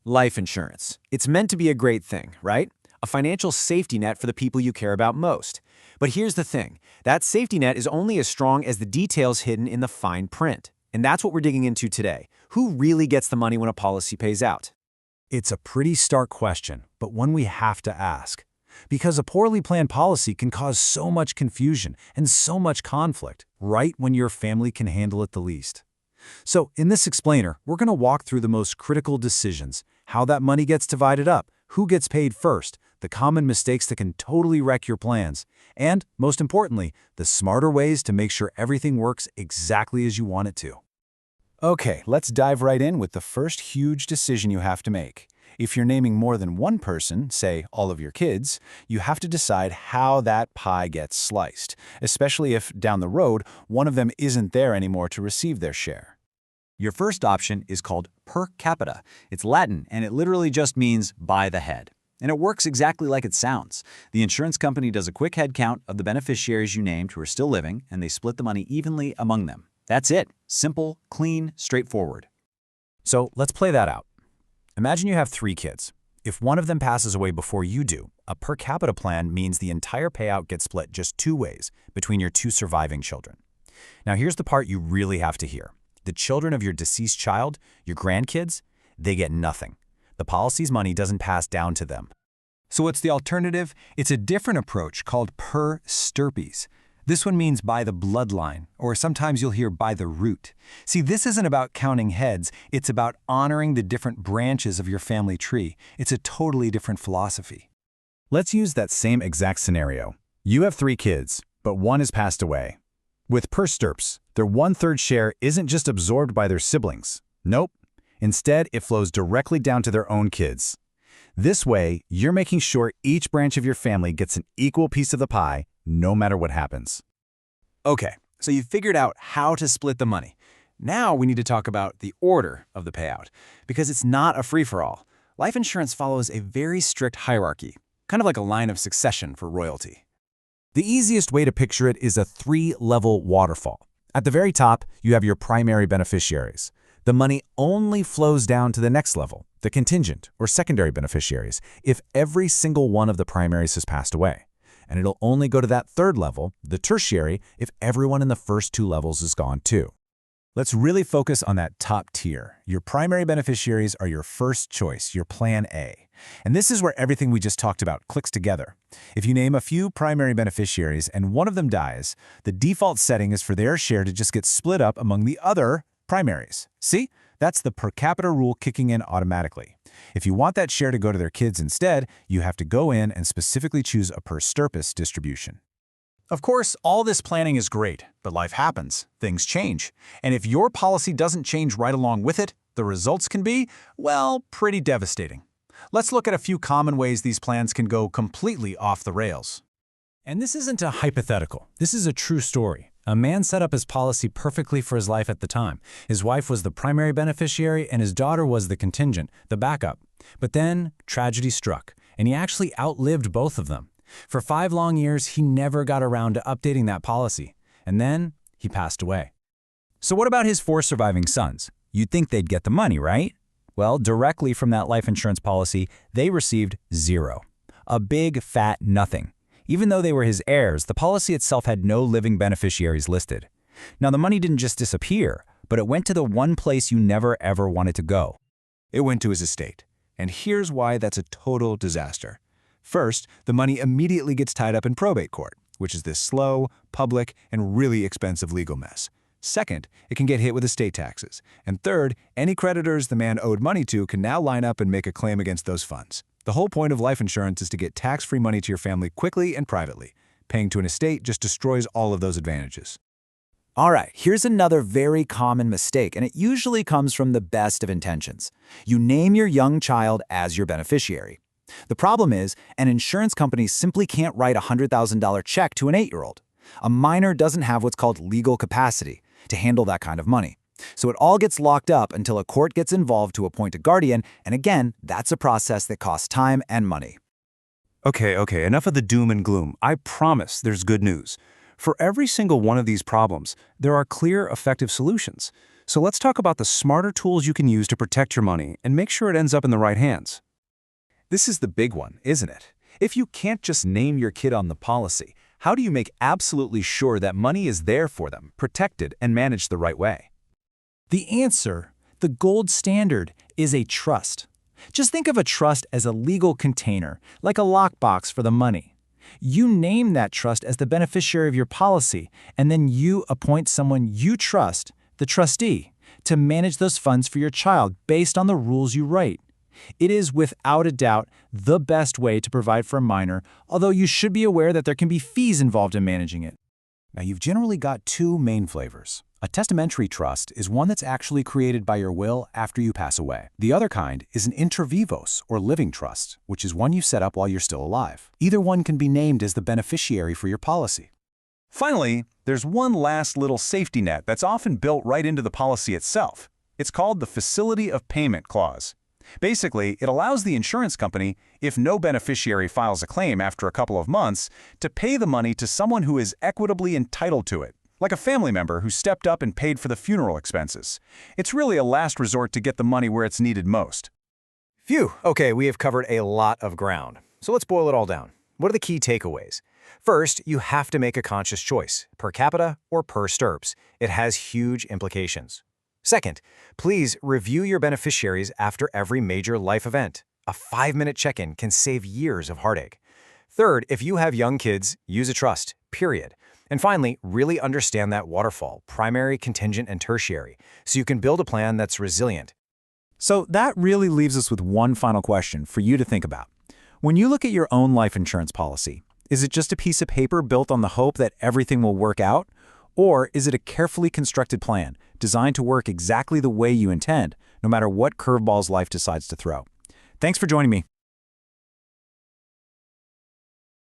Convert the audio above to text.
Life insurance. It's meant to be a great thing, right? A financial safety net for the people you care about most. But here's the thing. That safety net is only as strong as the details hidden in the fine print. And that's what we're digging into today. Who really gets the money when a policy pays out? It's a pretty stark question, but one we have to ask. Because a poorly planned policy can cause so much confusion and so much conflict, right when your family can handle it the least. So, in this explainer, we're going to walk through the most critical decisions, how that money gets divided up, who gets paid first, the common mistakes that can totally wreck your plans, and, most importantly, the smarter ways to make sure everything works exactly as you want it to. Okay, let's dive right in with the first huge decision you have to make. If you're naming more than one person, say all of your kids, you have to decide how that pie gets sliced, especially if, down the road, one of them isn't there anymore to receive their share. Your first option is called per capita. It's Latin, and it literally just means by the head. And it works exactly like it sounds. The insurance company does a quick head count of the beneficiaries you named who are still living, and they split the money evenly among them. That's it. Simple, clean, straightforward. So let's play that out. Imagine you have 3 kids. If one of them passes away before you do, a per capita plan means the entire payout gets split just 2 ways between your 2 surviving children. Now here's the part you really have to hear. The children of your deceased child, your grandkids, they get nothing. The policy's money doesn't pass down to them. So what's the alternative? It's a different approach called per stirpes. This one means by the bloodline, or sometimes you'll hear by the root. See, this isn't about counting heads, it's about honoring the different branches of your family tree. It's a totally different philosophy. Let's use that same exact scenario. You have 3 kids, but one has passed away. With per stirpes, their 1/3 share isn't just absorbed by their siblings. Nope. Instead, it flows directly down to their own kids. This way, you're making sure each branch of your family gets an equal piece of the pie, no matter what happens. Okay, so you've figured out how to split the money. Now we need to talk about the order of the payout, because it's not a free-for-all. Life insurance follows a very strict hierarchy, kind of like a line of succession for royalty. The easiest way to picture it is a 3-level waterfall. At the very top, you have your primary beneficiaries. The money only flows down to the next level, the contingent or secondary beneficiaries, if every single one of the primaries has passed away. And it'll only go to that 3rd level, the tertiary, if everyone in the first 2 levels is gone too. Let's really focus on that top tier. Your primary beneficiaries are your first choice, your plan A. And this is where everything we just talked about clicks together. If you name a few primary beneficiaries and one of them dies, the default setting is for their share to just get split up among the other primaries. See? That's the per capita rule kicking in automatically. If you want that share to go to their kids instead, you have to go in and specifically choose a per stirpes distribution. Of course, all this planning is great, but life happens. Things change. And if your policy doesn't change right along with it, the results can be, well, pretty devastating. Let's look at a few common ways these plans can go completely off the rails. And this isn't a hypothetical. This is a true story. A man set up his policy perfectly for his life at the time. His wife was the primary beneficiary and his daughter was the contingent, the backup. But then tragedy struck, and he actually outlived both of them. For 5 long years, he never got around to updating that policy. And then he passed away. So what about his 4 surviving sons? You'd think they'd get the money, right? Well, directly from that life insurance policy, they received 0. A big, fat nothing. Even though they were his heirs, the policy itself had no living beneficiaries listed. Now, the money didn't just disappear, but it went to the one place you never ever wanted to go. It went to his estate. And here's why that's a total disaster. First, the money immediately gets tied up in probate court, which is this slow, public, and really expensive legal mess. Second, it can get hit with estate taxes. And third, any creditors the man owed money to can now line up and make a claim against those funds. The whole point of life insurance is to get tax-free money to your family quickly and privately. Paying to an estate just destroys all of those advantages. All right, here's another very common mistake, and it usually comes from the best of intentions. You name your young child as your beneficiary. The problem is, an insurance company simply can't write a $100,000 check to an 8-year-old. A minor doesn't have what's called legal capacity to handle that kind of money. So it all gets locked up until a court gets involved to appoint a guardian, and again, that's a process that costs time and money. Okay, enough of the doom and gloom. I promise there's good news. For every single one of these problems, there are clear, effective solutions. So let's talk about the smarter tools you can use to protect your money and make sure it ends up in the right hands. This is the big one, isn't it? If you can't just name your kid on the policy, how do you make absolutely sure that money is there for them, protected, and managed the right way? The answer, the gold standard, is a trust. Just think of a trust as a legal container, like a lockbox for the money. You name that trust as the beneficiary of your policy, and then you appoint someone you trust, the trustee, to manage those funds for your child based on the rules you write. It is without a doubt the best way to provide for a minor, although you should be aware that there can be fees involved in managing it. Now, you've generally got two main flavors. A testamentary trust is one that's actually created by your will after you pass away. The other kind is an inter vivos, or living trust, which is one you set up while you're still alive. Either one can be named as the beneficiary for your policy. Finally, there's one last little safety net that's often built right into the policy itself. It's called the Facility of Payment Clause. Basically, it allows the insurance company, if no beneficiary files a claim after a couple of months, to pay the money to someone who is equitably entitled to it, like a family member who stepped up and paid for the funeral expenses. It's really a last resort to get the money where it's needed most. Phew, okay, we have covered a lot of ground. So let's boil it all down. What are the key takeaways? First, you have to make a conscious choice, per capita or per stirps. It has huge implications. Second, please review your beneficiaries after every major life event. A 5-minute check-in can save years of heartache. Third, if you have young kids, use a trust, period. And finally, really understand that waterfall, primary, contingent, and tertiary, so you can build a plan that's resilient. So that really leaves us with one final question for you to think about. When you look at your own life insurance policy, is it just a piece of paper built on the hope that everything will work out? Or is it a carefully constructed plan designed to work exactly the way you intend, no matter what curveballs life decides to throw? Thanks for joining me.